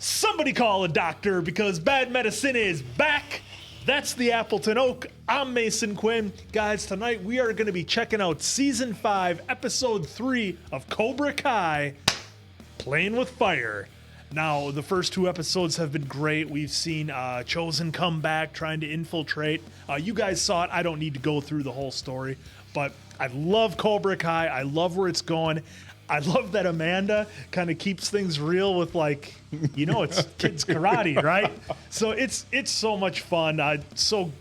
Somebody call a doctor because bad medicine is back. That's the Appleton Oak. I'm Mason Quinn. Guys, tonight we are going to be checking out Season 5, Episode 3 of Cobra Kai, Playing with Fire. Now, the first two episodes have been great. We've seen Chozen come back, trying to infiltrate. You guys saw it. I don't need to go through the whole story, but I love Cobra Kai. I love where it's going. I love that Amanda kind of keeps things real with, like, you know, it's kids karate, right? So it's so much fun. So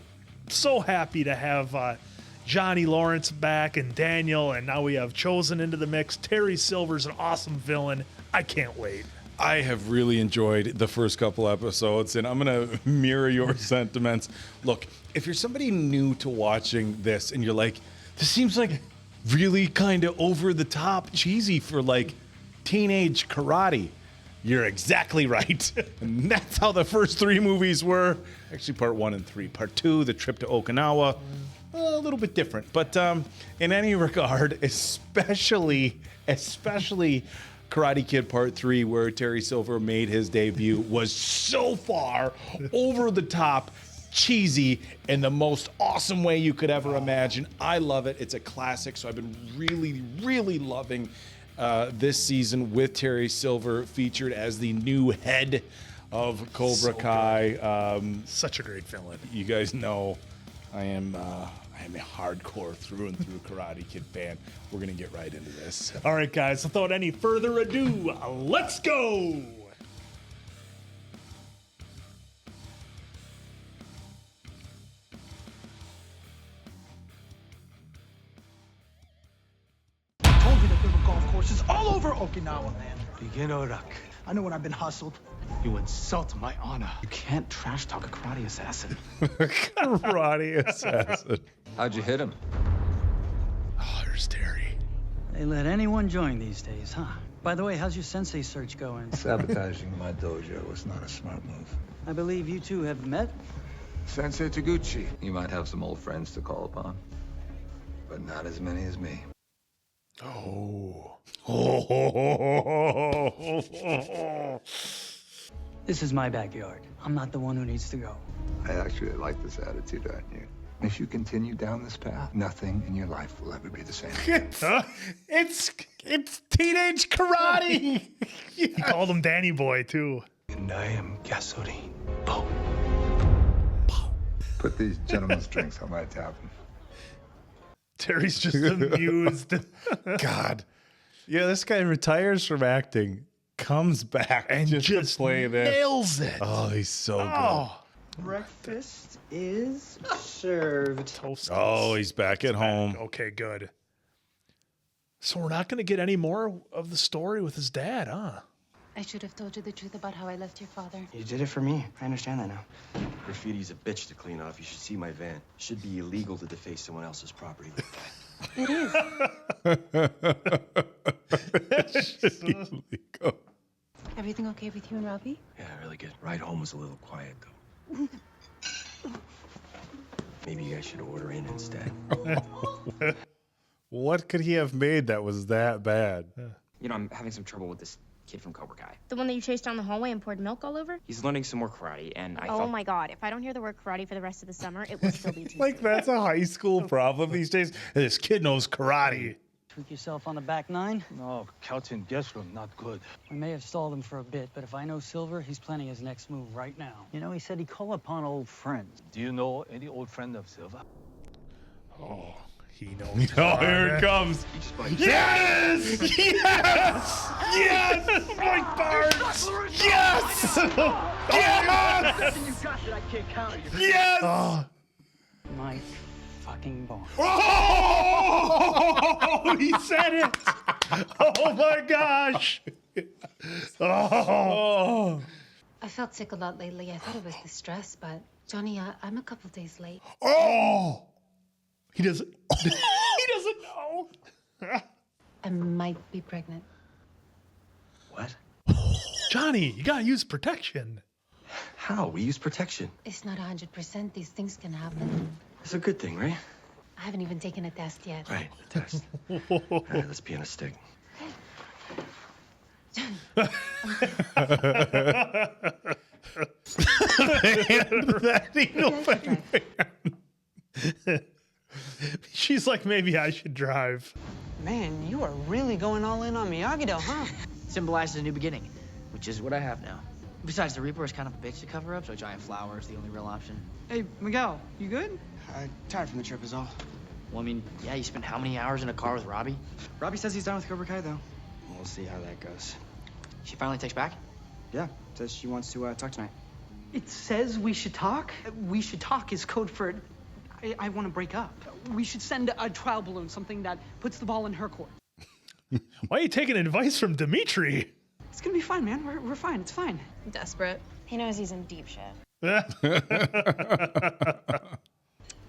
happy to have Johnny Lawerence back and Daniel, and now we have Chozen into the mix. Terry Silver's an awesome villain. I can't wait. I have really enjoyed the first couple episodes, and I'm going to mirror your sentiments. Look, if you're somebody new to watching this and you're like, this seems like really kind of over the top cheesy for like teenage karate, you're exactly right. And that's how the first three movies were. Actually, part 1 and 3. Part 2, the trip to Okinawa, a little bit different. But in any regard, especially Karate Kid Part 3, where Terry Silver made his debut, was so far over the top, cheesy, in the most awesome way you could ever imagine. I love it. It's a classic. So I've been really loving this season with Terry Silver featured as the new head of Cobra Kai. Such a great villain. You guys know I am a hardcore through and through Karate Kid fan. We're gonna get right into this. All right, guys, without any further ado, let's go. Told you that there were golf courses all over Okinawa, man. Begin Orak. I know when I've been hustled. You insult my honor. You can't trash talk a karate assassin. Karate assassin. How'd you hit him? Oh, there's Terry. They let anyone join these days, huh? By the way, how's your sensei search going? Sabotaging my dojo was not a smart move. I believe you two have met. Sensei Taguchi, You might have some old friends to call upon. but not as many as me. This is my backyard. I'm not the one who needs to go. I actually like this attitude on you. If you continue down this path, nothing in your life will ever be the same. It's teenage karate. He called him Danny Boy, too. And I am gasoline. Boom. Put these gentlemen's drinks on my tab. Terry's just amused. God. Yeah, this guy retires from acting, comes back And just to just play this. nails it. Oh, he's so Oh, Breakfast is served. toast. good. Oh, he's back at home. Okay, good. So we're not going to get any more of the story with his dad, huh? I should have told you the truth about how I left your father. You did it for me. I understand that now. Graffiti's a bitch to clean off. You should see my van. It should be illegal to deface someone else's property like that. It is. Illegal. Everything okay with you and Robbie? Yeah, really good. Ride home was a little quiet, though. Maybe you guys should order in instead. What could he have made that was that bad? You know, I'm having some trouble with this kid from Cobra Kai. The one that you chased down the hallway and poured milk all over? He's learning some more karate, and I Oh thought... my god, if I don't hear the word karate for the rest of the summer, it will still be too Like, that's a high school problem these days. This kid knows karate. Tweak yourself on the back nine? No, couch in guest room, not good. We may have stalled him for a bit, but if I know Silver, he's planning his next move right now. You know, he said he'd call upon old friends. Do you know any old friend of Silva? Oh, he knows. Oh, here it comes. Yes! Yes! Yes! Mike Barnes! Yes! Yes! You got that I can't counter you. Yes! My fucking barn. Oh, he said it. Oh, my gosh. Oh. I felt sick a lot lately. I thought it was the stress, but Johnny, I'm a couple days late. Oh. He doesn't know. I might be pregnant. What? Johnny, you gotta use protection. How? We use protection. It's not 100%. These things can happen. It's a good thing, right? I haven't even taken a test yet. Right, test. All right, let's be on a stick. That eagle thing. She's like, maybe I should drive. Man, you are really going all in on Miyagi-Do, huh? Symbolizes a new beginning, which is what I have now. Besides, the Reaper is kind of a bitch to cover up, so a giant flower is the only real option. Hey, Miguel, you good? Tired from the trip is all. Well, I mean, yeah, you spent how many hours in a car with Robbie? Robbie says he's done with Cobra Kai, though. We'll see how that goes. She finally takes back? Yeah, says she wants to talk tonight. It says we should talk. We should talk is code for I want to break up. We should send a trial balloon, something that puts the ball in her court. Why are you taking advice from Dimitri? It's gonna be fine, man. We're fine. It's fine. Desperate. He knows he's in deep shit.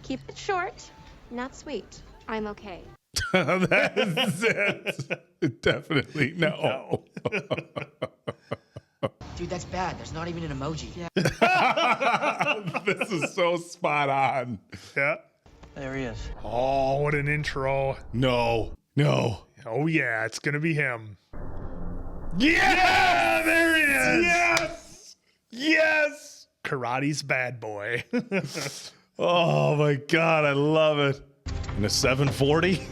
Keep it short, not sweet. I'm okay. That is it. Definitely no. Dude, that's bad. There's not even an emoji. Yeah. This is so spot on. Yeah. There he is. Oh, what an intro. No. Oh, yeah, it's going to be him. Yeah, there he is. Yes. Karate's bad boy. Oh my God, I love it. And a 740?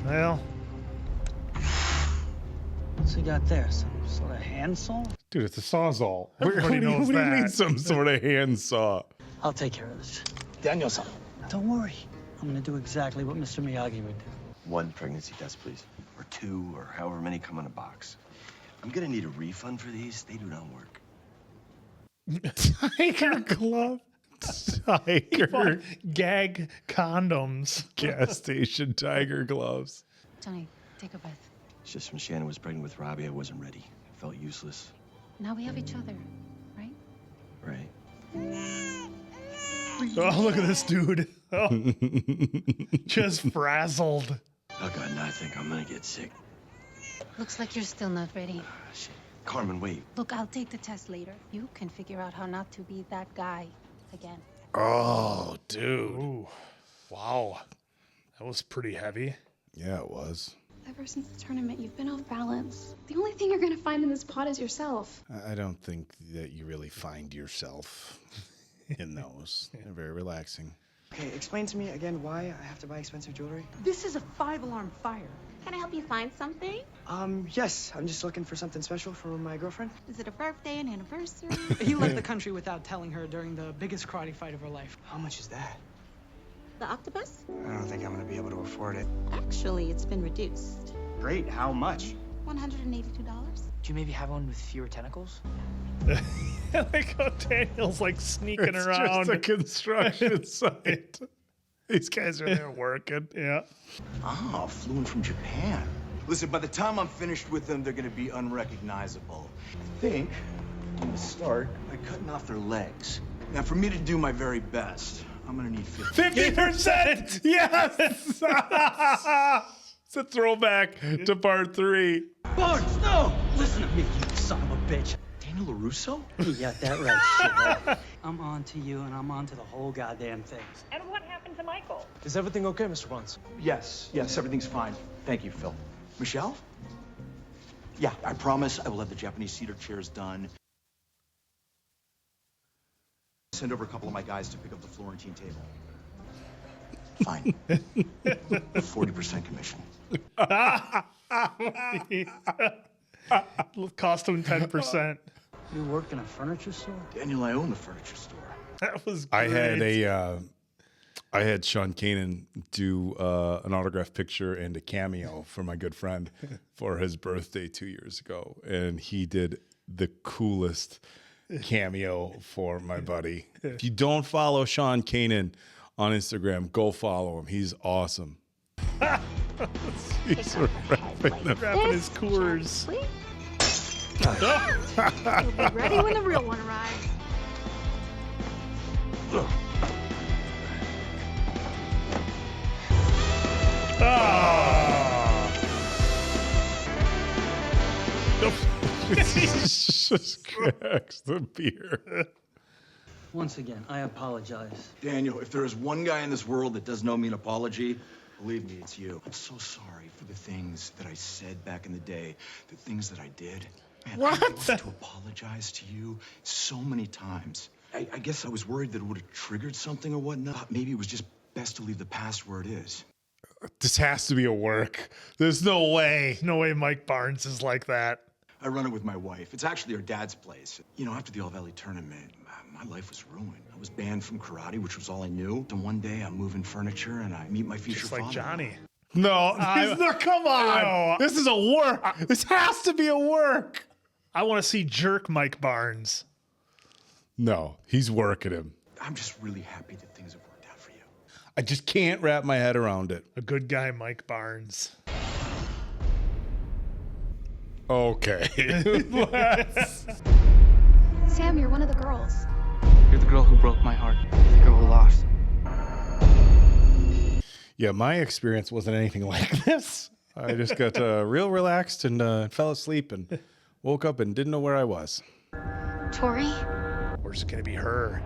Well, What's he got there? Some sort of handsaw? Dude, it's a sawzall. Everybody knows what do you mean that. some sort of handsaw? I'll take care of this. Daniel-san. Don't worry. I'm gonna do exactly what Mr. Miyagi would do. 1 pregnancy test, please. Or 2, or however many come in a box. I'm gonna need a refund for these. They do not work. Tiger glove. Tiger. Gag condoms. Gas station tiger gloves. Johnny, take a breath. It's just when Shannon was pregnant with Robbie, I wasn't ready. I felt useless. Now we have each other, right? Right. Oh, look at this dude. Oh. Just frazzled. Oh, God, now I think I'm gonna get sick. Looks like you're still not ready. Shit. Carmen, wait. Look, I'll take the test later. You can figure out how not to be that guy again. Oh, dude. Ooh. Wow. That was pretty heavy. Yeah, it was. Ever since the tournament, you've been off balance. The only thing you're gonna find in this pot is yourself. I don't think that you really find yourself in those. They're very relaxing. Okay, explain to me again why I have to buy expensive jewelry. This is a 5-alarm fire. Can I help you find something? Yes. I'm just looking for something special for my girlfriend. Is it a birthday, an anniversary? He left the country without telling her during the biggest karate fight of her life. How much is that? The octopus? I don't think I'm gonna be able to afford it. Actually, it's been reduced. Great. How much? $182. Do you maybe have one with fewer tentacles? I like how Daniel's like sneaking It's around. just a construction site. These guys are there working. Yeah. Ah, flew in from Japan. Listen, by the time I'm finished with them, they're gonna be unrecognizable. I think I'm gonna start by cutting off their legs. Now, for me to do my very best, I'm gonna need 50%! Yes! It's a throwback to part 3. Barnes, no! Listen to me, you son of a bitch. Daniel LaRusso? You got that right, shit. I'm on to you, and I'm on to the whole goddamn thing. And what happened to Michael? Is everything okay, Mr. Barnes? Yes, everything's fine. Thank you, Phil. Michelle? Yeah, I promise I will have the Japanese cedar chairs done. Send over a couple of my guys to pick up the Florentine table. Fine. 40% commission. Cost him 10%. You work in a furniture store? Daniel, I own the furniture store. That was I great. had I had Sean Kanan do an autograph picture and a cameo for my good friend for his birthday 2 years ago, and he did the coolest cameo for my buddy. If you don't follow Sean Kanan on Instagram, go follow him. He's awesome. He's wrapping his Coors. You'll be ready when the real one arrives. Just cracks the beer. Once again, I apologize. Daniel, if there is one guy in this world that doesn't owe me an apology, believe me, it's you. I'm so sorry for the things that I said back in the day, the things that I did. Man, What? I wanted to apologize to you so many times. I guess I was worried that it would have triggered something or whatnot. Maybe it was just best to leave the past where it is. This has to be a work. There's no way. No way Mike Barnes is like that. I run it with my wife. It's actually her dad's place. You know, after the All Valley tournament, my life was ruined. I was banned from karate, which was all I knew. Then one day I'm moving furniture and I meet my future Just like father. Johnny. No, come on. No. This is a work. This has to be a work. I want to see jerk Mike Barnes. No, he's working him. I'm just really happy that things have worked out for you. I just can't wrap my head around it. A good guy, Mike Barnes. Okay. Sam, you're one of the girls. You're the girl who broke my heart. You're the girl who lost. Yeah, my experience wasn't anything like this. I just got real relaxed and fell asleep and woke up and didn't know where I was. Tori? Or is it going to be her?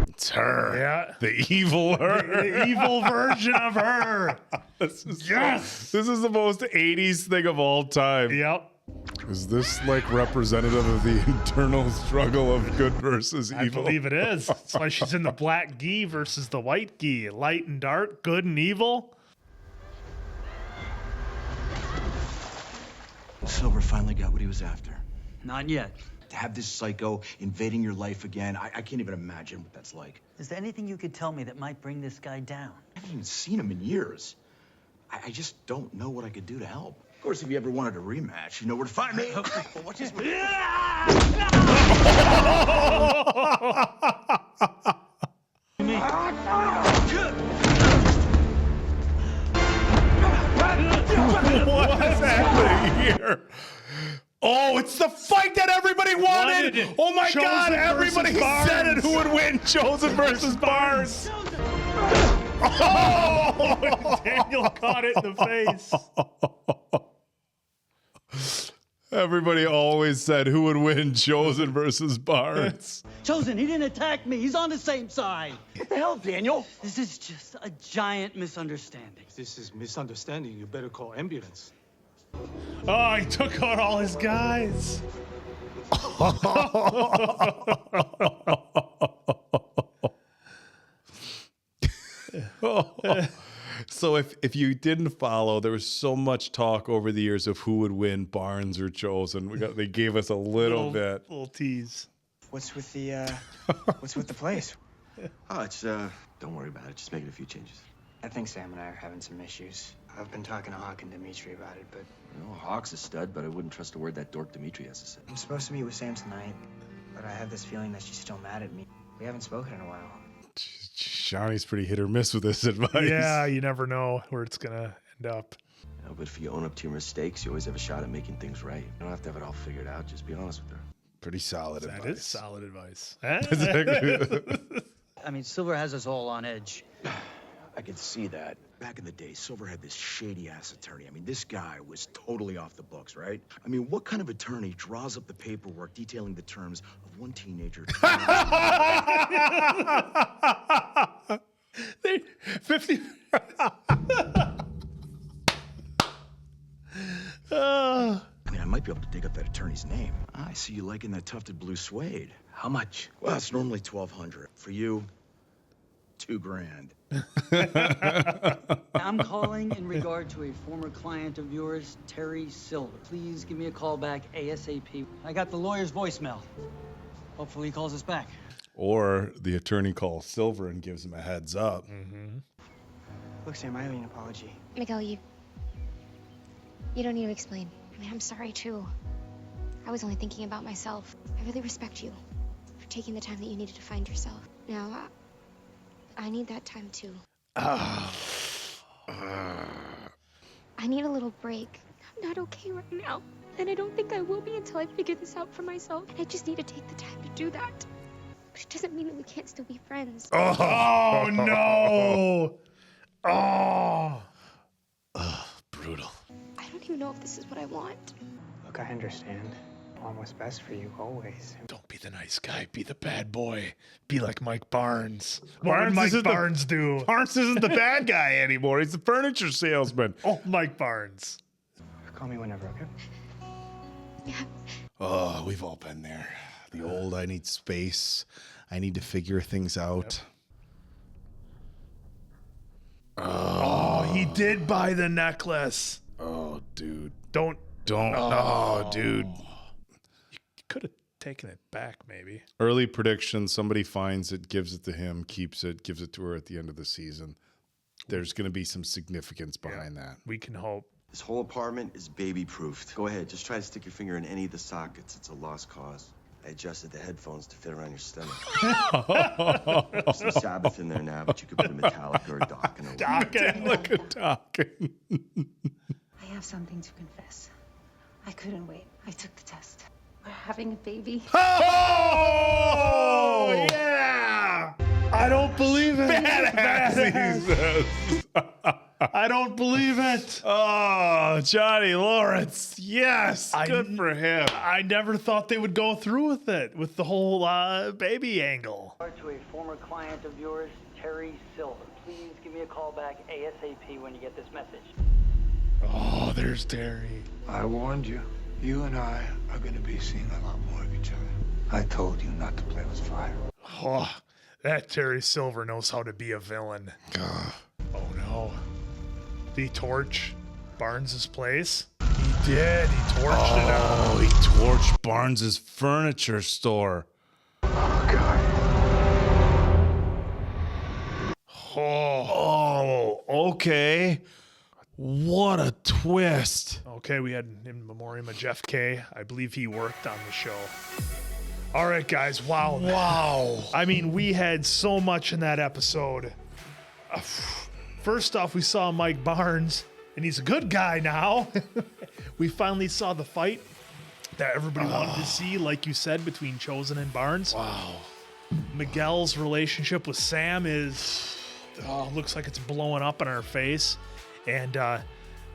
It's her. Yeah. The evil her. The evil version of her. This is Yes. This is the most 80s thing of all time. Yep. Is this like representative of the internal struggle of good versus I evil? believe it is. That's why she's in the black gi versus the white gi. Light and dark, good and evil. Silver finally got what he was after. Not yet. To have this psycho invading your life again, I can't even imagine what that's like. Is there anything you could tell me that might bring this guy down? I haven't even seen him in years. I just don't know what I could do to help. Of course, if you ever wanted a rematch, you know where to find me. Watch this. What is happening here? Oh, it's the fight that everybody wanted. Oh my Chozen God, everybody versus said it. Barnes. Who would win? Chozen versus Barnes. Oh, Daniel caught it in the face. Everybody always said who would win, Chozen versus Barnes. Chozen, he didn't attack me. He's on the same side. What the hell, Daniel? This is just a giant misunderstanding. If this is misunderstanding, you better call ambulance. Oh, he took out all his guys. So if you didn't follow, there was so much talk over the years of who would win, Barnes or Chozen. They gave us a little bit. Little tease. What's with the place? Oh, it's, don't worry about it. Just making a few changes. I think Sam and I are having some issues. I've been talking to Hawk and Dimitri about it, but You know, Hawk's a stud, but I wouldn't trust a word that dork Dimitri has to say. I'm supposed to meet with Sam tonight, but I have this feeling that she's still mad at me. We haven't spoken in a while. Johnny's pretty hit or miss with this advice. Yeah, you never know where it's going to end up. You know, but if you own up to your mistakes, you always have a shot at making things right. You don't have to have it all figured out. Just be honest with her. Pretty solid advice. That is solid advice. I mean, Silver has us all on edge. I could see that. Back in the day, Silver had this shady-ass attorney. I mean, this guy was totally off the books, right? I mean, what kind of attorney draws up the paperwork detailing the terms of one teenager? 50. I mean, I might be able to dig up that attorney's name. I see you liking that tufted blue suede. How much? Well, it's normally $1,200. For you, $2,000. I'm calling in regard to a former client of yours, Terry Silver. Please give me a call back ASAP. I got the lawyer's voicemail. Hopefully he calls us back. Or the attorney calls Silver and gives him a heads up. Mm-hmm. Look, Sam, I owe you an apology. Miguel, you don't need to explain. I mean, I'm sorry too. I was only thinking about myself. I really respect you for taking the time that you needed to find yourself. Now, I need that time too. I need a little break. I'm not okay right now. And I don't think I will be until I figure this out for myself. And I just need to take the time to do that. But it doesn't mean that we can't still be friends. Oh, no. Oh. Brutal. I don't even know if this is what I want. Look, I understand. I want what's best for you always. Don't be the nice guy. Be the bad boy. Be like Mike Barnes. What would Mike Barnes do? Barnes isn't the bad guy anymore. He's the furniture salesman. Oh, Mike Barnes. Call me whenever, okay? Yeah. Oh, we've all been there. The old, I need space. I need to figure things out. Yep. Oh, he did buy the necklace. Oh, dude. Don't. Oh, dude. You could have taken it back, maybe. Early prediction, somebody finds it, gives it to him, keeps it, gives it to her at the end of the season. There's going to be some significance behind that. We can hope. This whole apartment is baby-proofed. Go ahead, just try to stick your finger in any of the sockets. It's a lost cause. I adjusted the headphones to fit around your stomach. There's some Sabbath in there now, but you could put a Metallica or a Dokken over it. Dokken. I have something to confess. I couldn't wait. I took the test. We're having a baby. Oh, yeah! I don't believe it. Badass. I don't believe it. Oh, Johnny Lawerence. Yes. Good for him. I never thought they would go through with it, with the whole baby angle. To a former client of yours, Terry Silver. Please give me a call back ASAP when you get this message. Oh, there's Terry. I warned you. You and I are going to be seeing a lot more of each other. I told you not to play with fire. Oh, that Terry Silver knows how to be a villain. Oh, no. Did he torch Barnes's place? He did. He torched it out. Oh, he torched Barnes's furniture store. Oh, God. Oh, okay. What a twist. Okay, we had in memoriam of Jeff K. I believe he worked on the show. All right, guys. Wow. I mean, we had so much in that episode. First off, we saw Mike Barnes, and he's a good guy now. We finally saw the fight that everybody wanted to see, like you said, between Chozen and Barnes. Wow. Miguel's relationship with Sam looks like it's blowing up in our face. And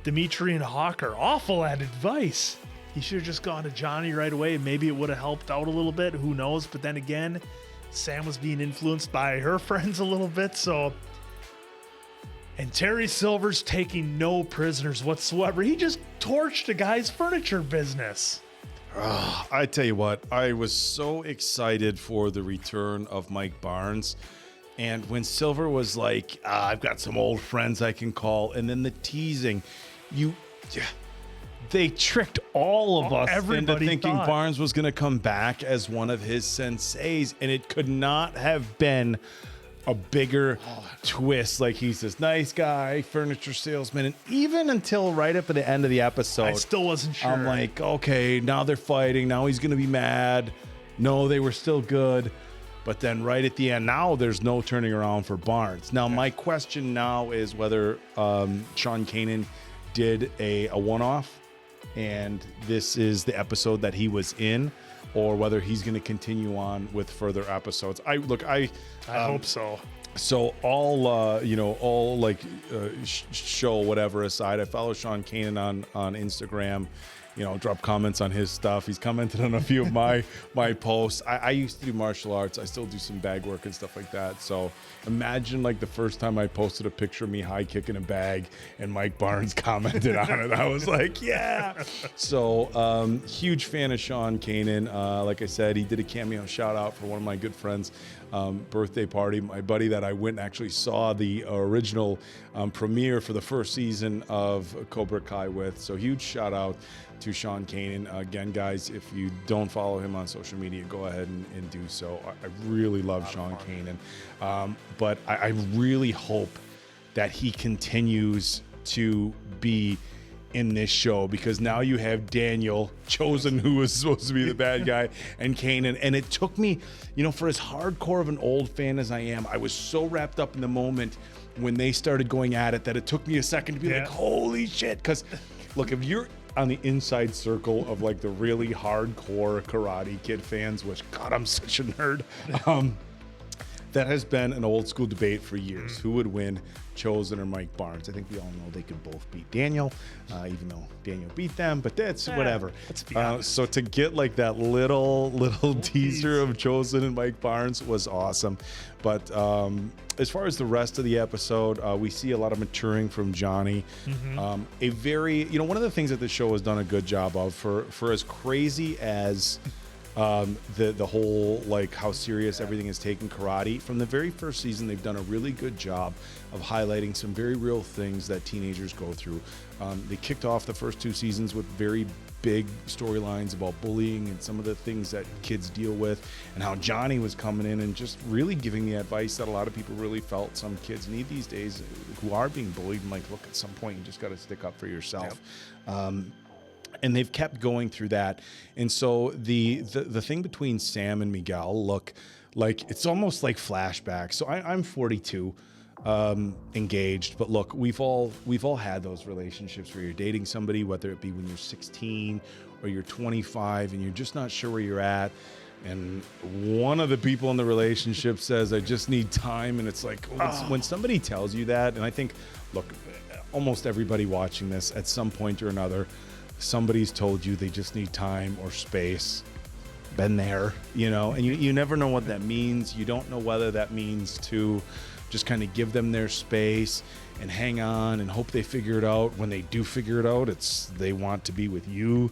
Dimitri and Hawk are awful at advice. He should have just gone to Johnny right away. Maybe it would have helped out a little bit. Who knows? But then again, Sam was being influenced by her friends a little bit. So, and Terry Silver's taking no prisoners whatsoever. He just torched a guy's furniture business. I tell you what, I was so excited for the return of Mike Barnes. And when Silver was like, I've got some old friends I can call, and then the teasing, they tricked all of us into thinking Barnes was going to come back as one of his senseis, and it could not have been a bigger twist. Like, he's this nice guy, furniture salesman, and even until right up at the end of the episode, I still wasn't sure. I'm like, okay, now they're fighting. Now he's going to be mad. No, they were still good. But then right at the end, now there's no turning around for Barnes. Now, my question now is whether Sean Kanan did a one-off, and this is the episode that he was in, or whether he's going to continue on with further episodes. I hope so. So all show whatever aside, I follow Sean Kanan on Instagram. Drop comments on his stuff. He's commented on a few of my posts. I used to do martial arts. I still do some bag work and stuff like that. So imagine like the first time I posted a picture of me high kicking a bag and Mike Barnes commented on it. I was like, yeah. So huge fan of Sean Kanan. Like I said, he did a cameo shout out for one of my good friends' birthday party. My buddy that I went and actually saw the original premiere for the first season of Cobra Kai with. So huge shout out to Sean Kanan. Again, guys, if you don't follow him on social media, go ahead and do so. I really love Sean Kanan. But I really hope that he continues to be in this show, because now you have Daniel Chozen, who was supposed to be the bad guy, and Kanan. And it took me, for as hardcore of an old fan as I am, I was so wrapped up in the moment when they started going at it that it took me a second to be like, holy shit. Because look, if you're on the inside circle of like the really hardcore Karate Kid fans, which God, I'm such a nerd. that has been an old school debate for years. Who would win, Chozen or Mike Barnes? I think we all know they could both beat Daniel, even though Daniel beat them, but that's whatever. Let's be honest. So to get like that little teaser of Chozen and Mike Barnes was awesome. But as far as the rest of the episode, we see a lot of maturing from Johnny. A very, one of the things that the show has done a good job of, for as crazy as the whole, like, how serious everything is taking karate, from the very first season they've done a really good job of highlighting some very real things that teenagers go through. They kicked off the first 2 seasons with very big storylines about bullying and some of the things that kids deal with, and how Johnny was coming in and just really giving the advice that a lot of people really felt some kids need these days who are being bullied, and like, look, at some point you just got to stick up for yourself. And they've kept going through that. And so the thing between Sam and Miguel, look, like, it's almost like flashbacks. So I'm 42, engaged, but look, we've all had those relationships where you're dating somebody, whether it be when you're 16 or you're 25 and you're just not sure where you're at. And one of the people in the relationship says, I just need time. And it's like, when somebody tells you that, and I think, look, almost everybody watching this at some point or another, somebody's told you they just need time or space. Been there, and you never know what that means. You don't know whether that means to just kind of give them their space and hang on and hope they figure it out. When they do figure it out, they want to be with you.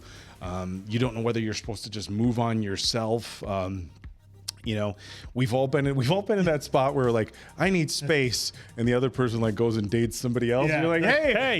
You don't know whether you're supposed to just move on yourself. We've all been in that spot where, like, I need space, and the other person, like, goes and dates somebody else. Yeah. And you're like, hey,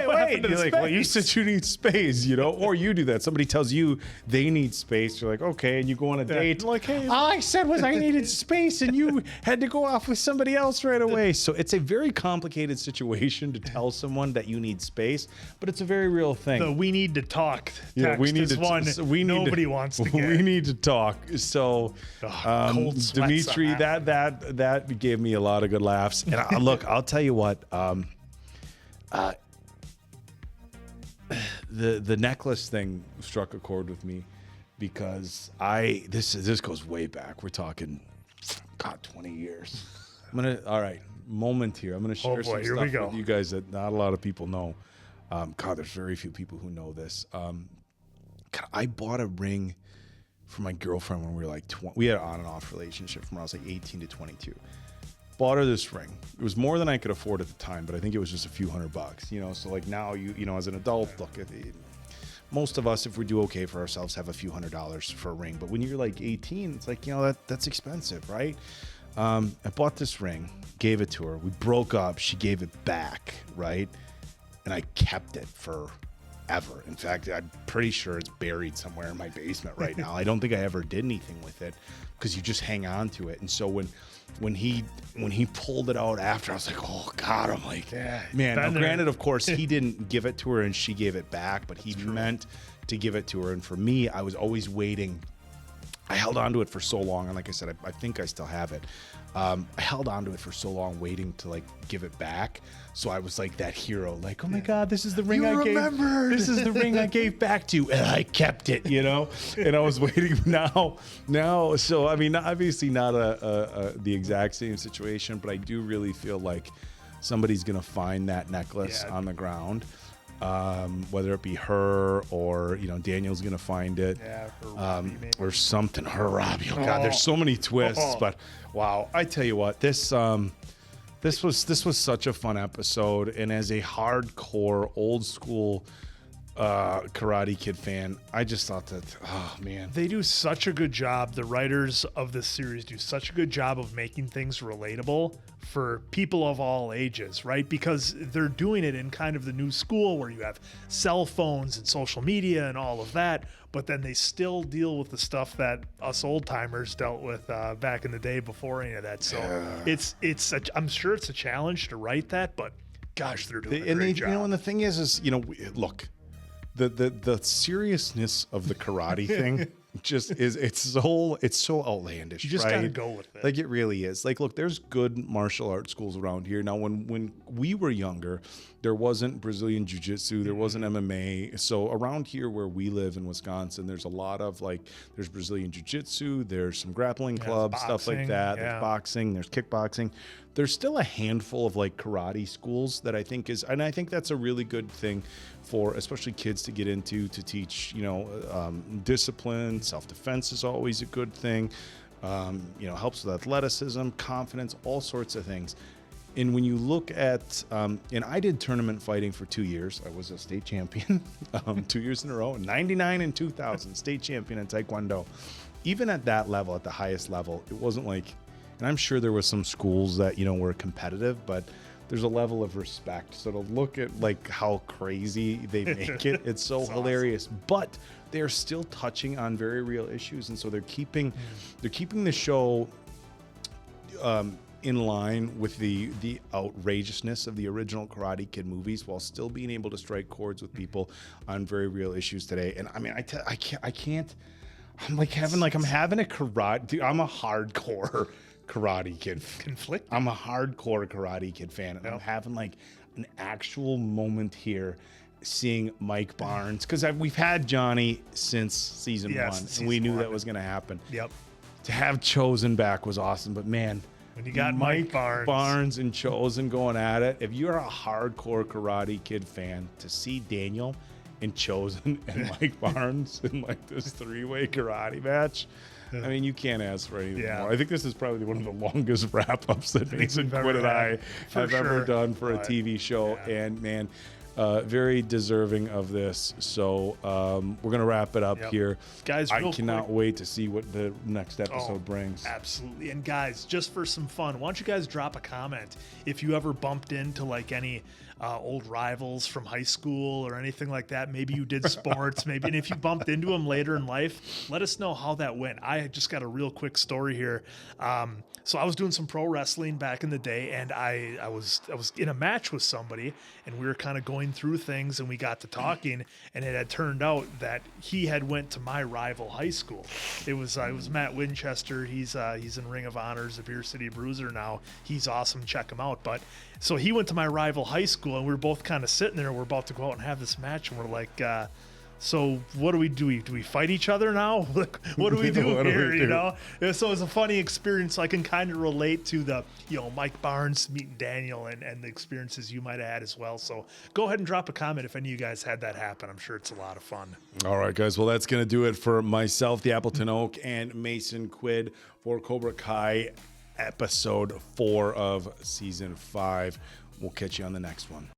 wait. You're like, well, you said you need space, or you do that. Somebody tells you they need space. You're like, okay, and you go on a date. Like, hey, all I said was I needed space, and you had to go off with somebody else right away. So it's a very complicated situation to tell someone that you need space, but it's a very real thing. the we need to talk text we need is to. one Nobody wants to get. We need to talk. So. Cold sweats on Dimitri, that gave me a lot of good laughs. And look, I'll tell you what, the necklace thing struck a chord with me, because this goes way back. We're talking, God, 20 years. All right, moment here. I'm gonna share some stuff with you guys that not a lot of people know. God, there's very few people who know this. God, I bought a ring for my girlfriend when we were like 20. We had an on and off relationship from when I was like 18 to 22. Bought her this ring. It was more than I could afford at the time, but I think it was just a few $100. So like now, as an adult, look, most of us, if we do okay for ourselves, have a few $100s for a ring. But when you're like 18, it's like, that's expensive, right? I bought this ring, gave it to her. We broke up. She gave it back, right? And I kept it for ever. In fact, I'm pretty sure it's buried somewhere in my basement right now. I don't think I ever did anything with it, because you just hang on to it. And so when he pulled it out after, I was like, oh God, I'm like, man. Now, granted, of course, he didn't give it to her and she gave it back, but he meant to give it to her. And for me, I was always waiting. I held on to it for so long, and like I said, I think I still have it. I held on to it for so long, waiting to like give it back. So I was like that hero, like, oh my God, this is the ring This is the ring I gave back to you, and I kept it, And I was waiting now. So I mean, obviously not the exact same situation, but I do really feel like somebody's gonna find that necklace on the ground. Whether it be her or Daniel's gonna find it, or something. Her Robbie. Oh God, there's so many twists. But wow, I tell you what, this was such a fun episode. And as a hardcore old school Karate Kid fan, I just thought that, oh man, they do such a good job. The writers of this series do such a good job of making things relatable for people of all ages, right? Because they're doing it in kind of the new school where you have cell phones and social media and all of that, but then they still deal with the stuff that us old timers dealt with back in the day before any of that. So I'm sure it's a challenge to write that, but gosh, they're doing a great job. And the thing is look, the seriousness of the karate thing just is, it's so outlandish. You just gotta go with it. Like, it really is. Like, look, there's good martial arts schools around here. Now, when we were younger, there wasn't Brazilian Jiu-Jitsu, there wasn't MMA. So around here where we live in Wisconsin, there's a lot of there's Brazilian Jiu-Jitsu, there's some grappling clubs, stuff like that. There's boxing, there's kickboxing. There's still a handful of karate schools that I think and I think that's a really good thing for especially kids to get into, to teach, discipline. Self-defense is always a good thing. Helps with athleticism, confidence, all sorts of things. And when you look at, and I did tournament fighting for 2 years. I was a state champion 2 years in a row, 99 and 2000, state champion in Taekwondo. Even at that level, at the highest level, it wasn't and I'm sure there was some schools that, were competitive, but there's a level of respect. So to look at how crazy they make it, it's so hilarious. Awesome. But they're still touching on very real issues. And so they're keeping the show, in line with the outrageousness of the original Karate Kid movies, while still being able to strike chords with people on very real issues today. And I mean, I can't. I'm having a karate. Dude, I'm a hardcore Karate Kid conflict. I'm a hardcore Karate Kid fan, and I'm having an actual moment here, seeing Mike Barnes, because we've had Johnny since season 1, and we knew that was going to happen. Yep. To have Chozen back was awesome, but man. When you got Mike Barnes and Chozen going at it, if you're a hardcore Karate Kid fan, to see Daniel and Chozen and Mike Barnes in this 3-way karate match, I mean, you can't ask for anything more. I think this is probably one of the longest wrap-ups that Mason Quinn and I have ever done for a TV show. And man, very deserving of this. So we're going to wrap it up here. Guys, I cannot wait to see what the next episode brings. Absolutely. And guys, just for some fun, why don't you guys drop a comment if you ever bumped into any old rivals from high school or anything like that. Maybe you did sports, maybe, and if you bumped into them later in life, let us know how that went. I just got a real quick story here. So I was doing some pro wrestling back in the day, and I was in a match with somebody, and we were kind of going through things, and we got to talking, and it had turned out that he had went to my rival high school. It was Matt Winchester. He's in Ring of Honors, the Beer City Bruiser now. He's awesome. Check him out. But so he went to my rival high school, and we were both kind of sitting there. We're about to go out and have this match, and we're like, so what do we do? Do we fight each other now? What do we do here? You know? So it's a funny experience. So I can kind of relate to the, Mike Barnes meeting Daniel and the experiences you might have had as well. So go ahead and drop a comment if any of you guys had that happen. I'm sure it's a lot of fun. All right, guys. Well, that's going to do it for myself, the Appleton Oak, and Mason Quid for Cobra Kai episode 4 of season 5. We'll catch you on the next one.